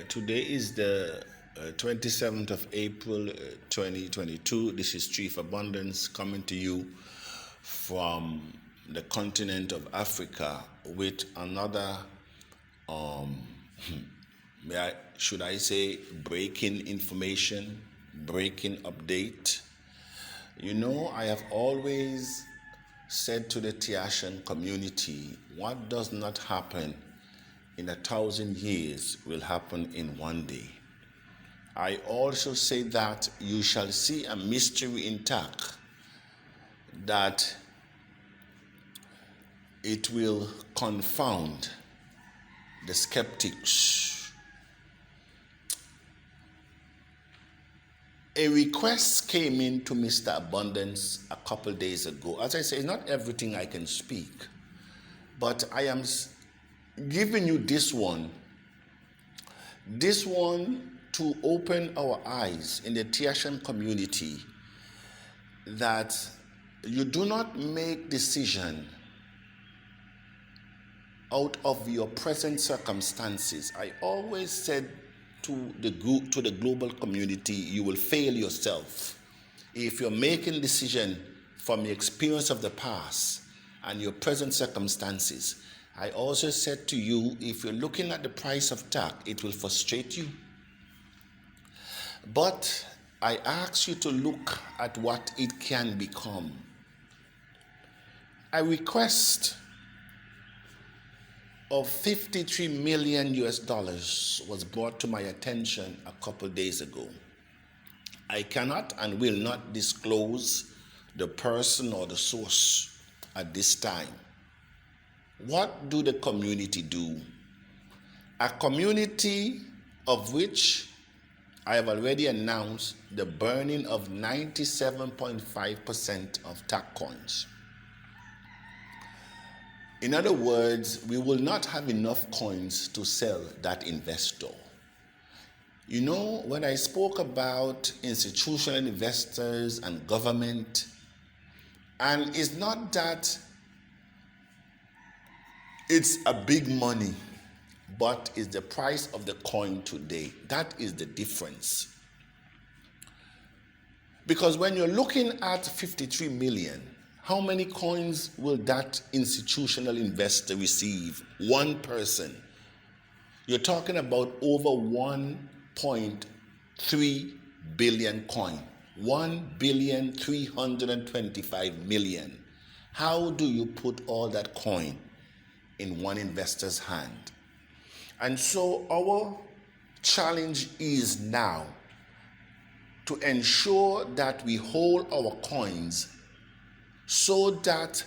Today is the 27th of April 2022. This is Chief Abundance coming to you from the continent of Africa with another, um, should I say, breaking information, breaking update. You know, I have always said to the Taccian community, what does not happen in 1,000 years will happen in one day. I also say that you shall see a mystery in TACC, that it will confound the skeptics. A request came in to Mr. Abundance a couple days ago. As I say, not everything I can speak, but I am giving you this one to open our eyes in the Taccian community, that you do not make decision out of your present circumstances. I always said to the global community, you will fail yourself if you're making decision from the experience of the past and your present circumstances. I also said to you, if you're looking at the price of TACC, it will frustrate you. But I ask you to look at what it can become. A request of $53 million was brought to my attention a couple days ago. I cannot and will not disclose the person or the source at this time. What do the community do? A community of which I have already announced the burning of 97.5% of TACC coins. In other words, we will not have enough coins to sell that investor. You know, when I spoke about institutional investors and government, and it's not that it's a big money, but it's the price of the coin today. That is the difference. Because when you're looking at 53 million, how many coins will that institutional investor receive? One person. You're talking about over 1.3 billion coin. 1,325,000,000. How do you put all that coin in one investor's hand? And so our challenge is now to ensure that we hold our coins so that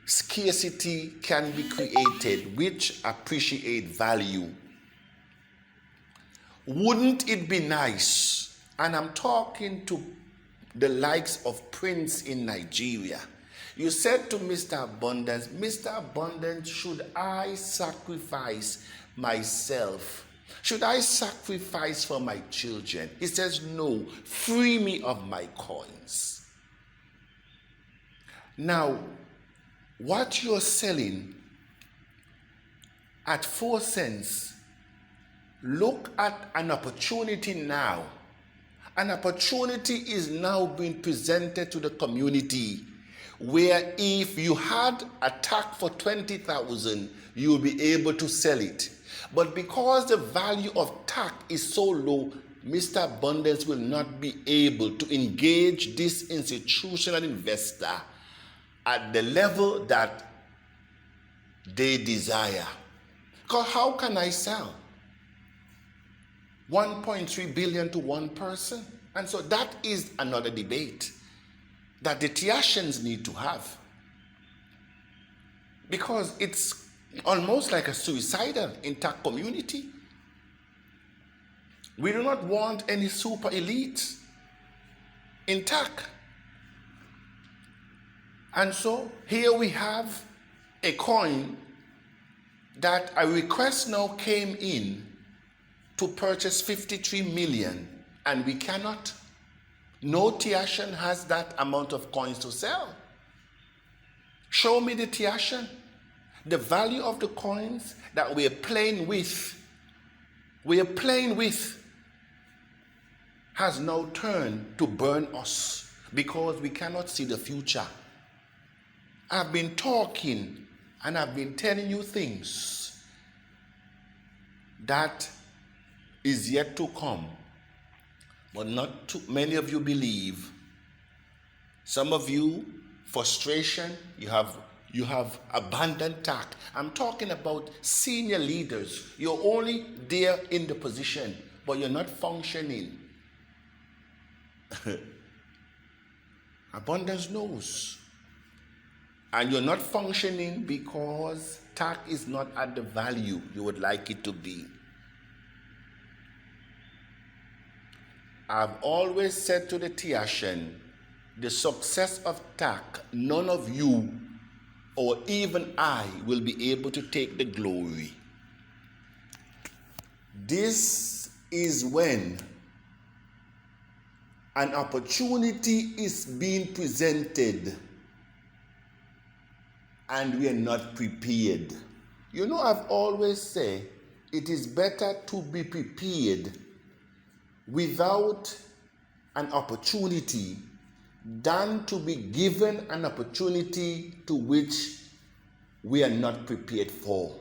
scarcity can be created, which appreciate value. Wouldn't it be nice? And I'm talking to the likes of Prince in Nigeria. You said to Mr. Abundance, Mr. Abundance, should I sacrifice myself? Should I sacrifice for my children? He says, no, free me of my coins. Now, what you're selling at 4 cents, look at an opportunity now. An opportunity is now being presented to the community, where if you had a TACC for 20,000, you'll be able to sell it. But because the value of TACC is so low, Mr. Abundance will not be able to engage this institutional investor at the level that they desire. Because how can I sell 1.3 billion to one person? And so that is another debate that the Taccians need to have, because it's almost like a suicidal in TACC community. We do not want any super elites in TACC. And so here we have a coin that a request now came in to purchase 53 million, and we cannot. No Taccian has that amount of coins to sell. Show me the Taccian. The value of the coins that we're playing with we are playing with has now turned to burn us because we cannot see the future. I've been talking and I've been telling you things that is yet to come, but not too many of you believe. Some of you, frustration, you have abandoned TACC. I'm talking about senior leaders. You're only there in the position, but you're not functioning. Abundance knows. And you're not functioning because TACC is not at the value you would like it to be. I've always said to the Taccian, the success of TACC, none of you or even I will be able to take the glory. This is when an opportunity is being presented and we are not prepared. You know, I've always said it is better to be prepared without an opportunity than to be given an opportunity to which we are not prepared for.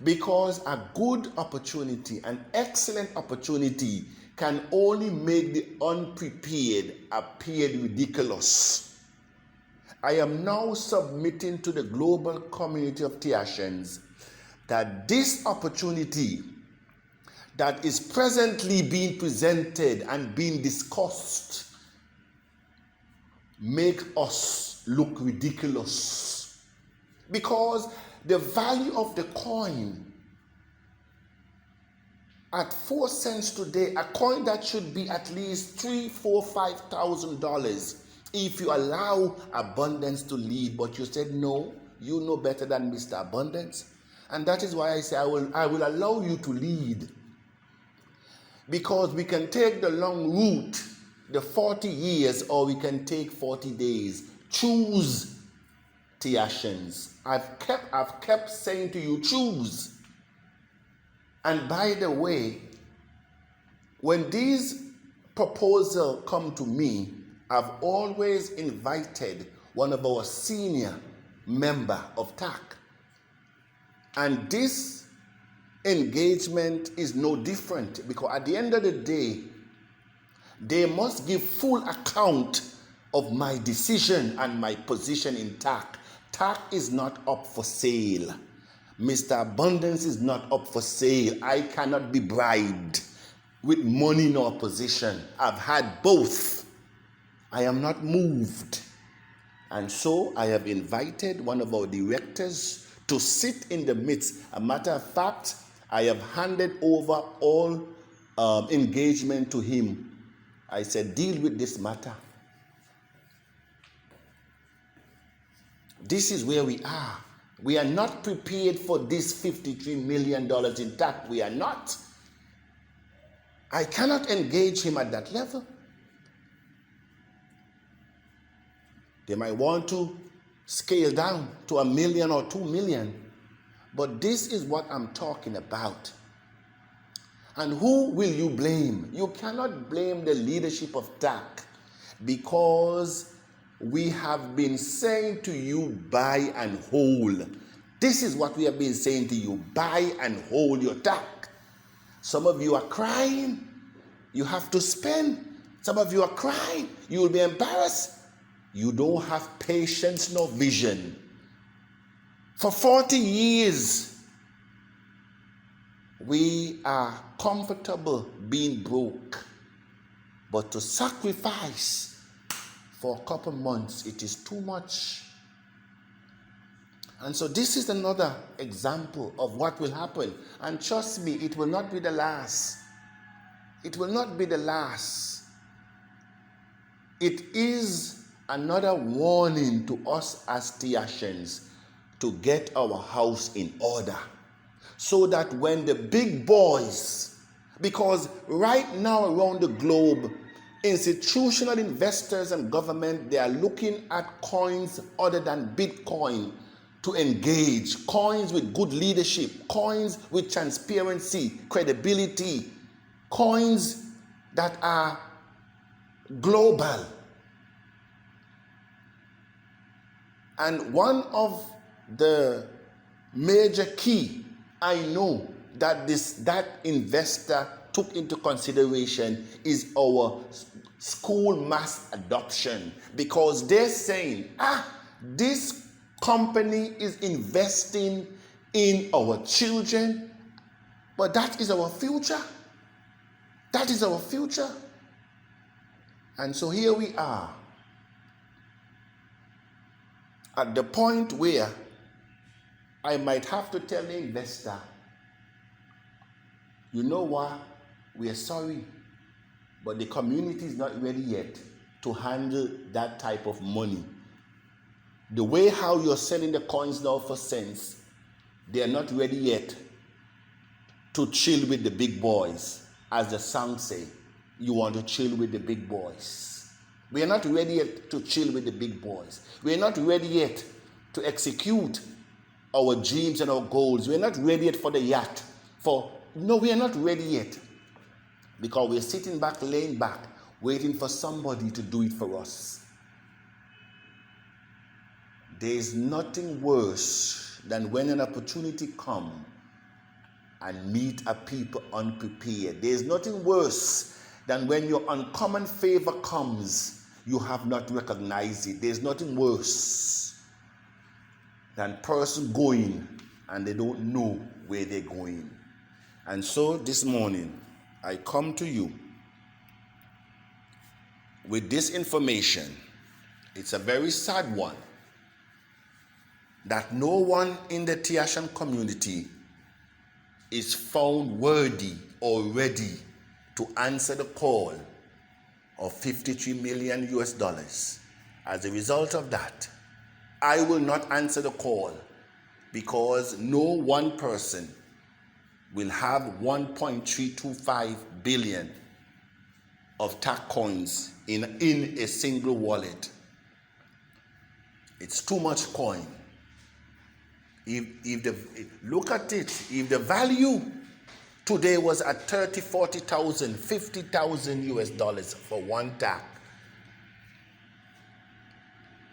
Because a good opportunity, an excellent opportunity, can only make the unprepared appear ridiculous. I am now submitting to the global community of Taccians that this opportunity that is presently being presented and being discussed make us look ridiculous. Because the value of the coin at 4 cents today, a coin that should be at least $3,000, $4,000, $5,000, if you allow abundance to lead, but you said no, you know better than Mr. Abundance. And that is why I say I will allow you to lead. Because we can take the long route, the 40 years, or we can take 40 days. Choose, Taccians. I've kept saying to you, choose. And by the way, when these proposals come to me, I've always invited one of our senior member of TACC. And this engagement is no different, because at the end of the day, they must give full account of my decision and my position in TACC. TACC is not up for sale. Mr. Abundance is not up for sale. I cannot be bribed with money nor position. I've had both. I am not moved. And so I have invited one of our directors to sit in the midst. A matter of fact, I have handed over all engagement to him. I said, deal with this matter. This is where we are. We are not prepared for this $53 million in TACC. We are not. I cannot engage him at that level. They might want to scale down to $1 million or $2 million. But this is what I'm talking about. And who will you blame? You cannot blame the leadership of TACC, because we have been saying to you, buy and hold. This is what we have been saying to you, buy and hold your TACC. Some of you are crying. You have to spend. Some of you are crying. You will be embarrassed. You don't have patience nor vision. For 40 years, we are comfortable being broke. But to sacrifice for a couple months, it is too much. And so this is another example of what will happen. And trust me, it will not be the last. It will not be the last. It is another warning to us as Taccians to get our house in order, so that when the big boys, because right now around the globe, institutional investors and government, they are looking at coins other than Bitcoin to engage, coins with good leadership, coins with transparency, credibility, coins that are global. And one of the major key I know that that investor took into consideration is our school mass adoption, because they're saying, this company is investing in our children, but that is our future. That is our future. And so here we are at the point where I might have to tell the investor, you know what, we are sorry, but the community is not ready yet to handle that type of money. The way how you're selling the coins now for cents, they are not ready yet to chill with the big boys. As the song say, you want to chill with the big boys. We are not ready yet to chill with the big boys. We are not ready yet to execute our dreams and our goals. We are not ready yet for the yacht. No, we are not ready yet, because we are sitting back, laying back, waiting for somebody to do it for us. There is nothing worse than when an opportunity comes and meet a people unprepared. There is nothing worse than when your uncommon favor comes, you have not recognized it. There is nothing worse than person going and they don't know where they're going. And so this morning, I come to you with this information. It's a very sad one, that no one in the Taccian community is found worthy or ready to answer the call of $53 million US. As a result of that, I will not answer the call, because no one person will have 1.325 billion of TACC coins in a single wallet. It's too much coin. Look at it, if the value today was at 30, 40,000, 50,000 US for one TACC,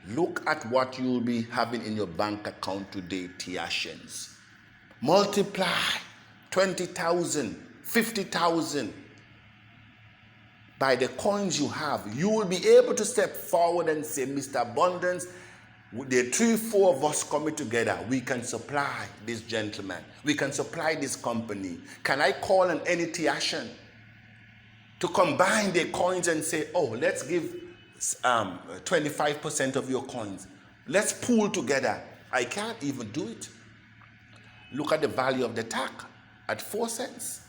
look at what you'll be having in your bank account today, Taccians. Multiply 20,000, 50,000 by the coins you have. You will be able to step forward and say, Mr. Abundance, there are 3-4 of us coming together. We can supply this gentleman. We can supply this company. Can I call on any Taccian to combine their coins and say, oh, let's give 25% of your coins. Let's pool together. I can't even do it. Look at the value of the TACC at 4 cents.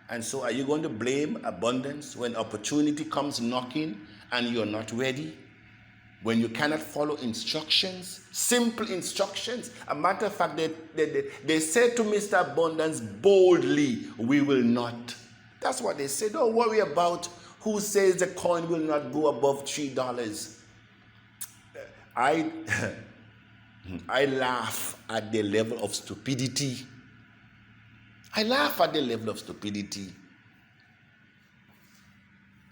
And so are you going to blame Abundance when opportunity comes knocking and you're not ready? When you cannot follow instructions, simple instructions. A matter of fact, they said to Mr. Abundance boldly, we will not. That's what they said. Don't worry about who says the coin will not go above $3. I laugh at the level of stupidity. I laugh at the level of stupidity.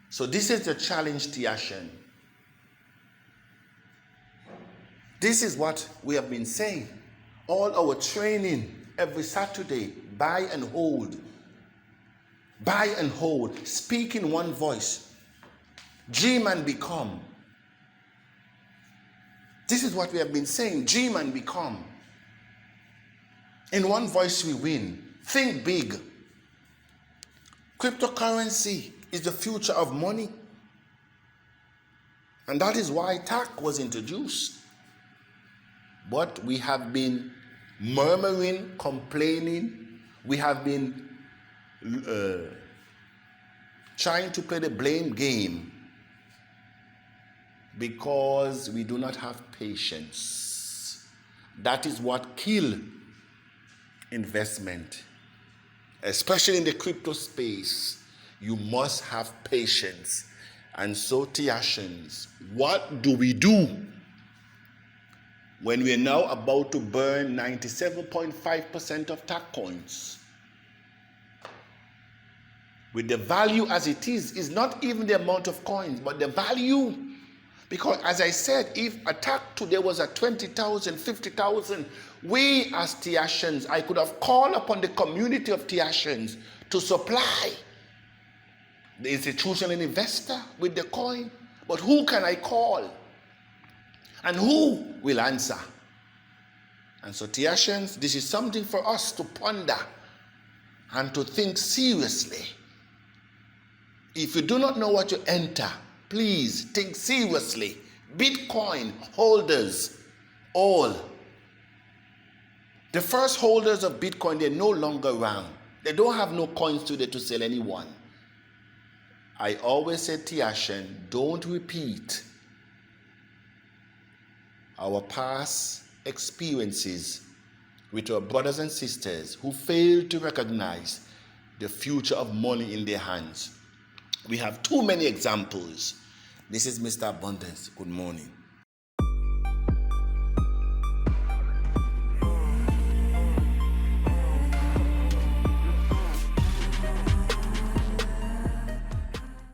So this is the challenge, Taccian. This is what we have been saying. All our training every Saturday, buy and hold. Buy and hold. Speak in one voice. Dream and become. This is what we have been saying. Dream and become. In one voice we win. Think big. Cryptocurrency is the future of money. And that is why TACC was introduced. But we have been murmuring, complaining. We have been trying to play the blame game because we do not have patience. That is what kills investment. Especially in the crypto space, you must have patience. And so, Taccians, what do we do when we are now about to burn 97.5% of TACC coins. With the value as it is not even the amount of coins, but the value. Because as I said, if a TACC today was at 20,000, 50,000, we as Taccians, I could have called upon the community of Taccians to supply the institutional investor with the coin. But who can I call? And who will answer? And so Taccians, this is something for us to ponder and to think seriously. If you do not know what you enter, please think seriously. Bitcoin holders, all. The first holders of Bitcoin, they're no longer around. They don't have no coins today to sell anyone. I always say, Taccian, don't repeat our past experiences with our brothers and sisters who failed to recognize the future of money in their hands. We have too many examples. This is Mr. Abundance. Good morning.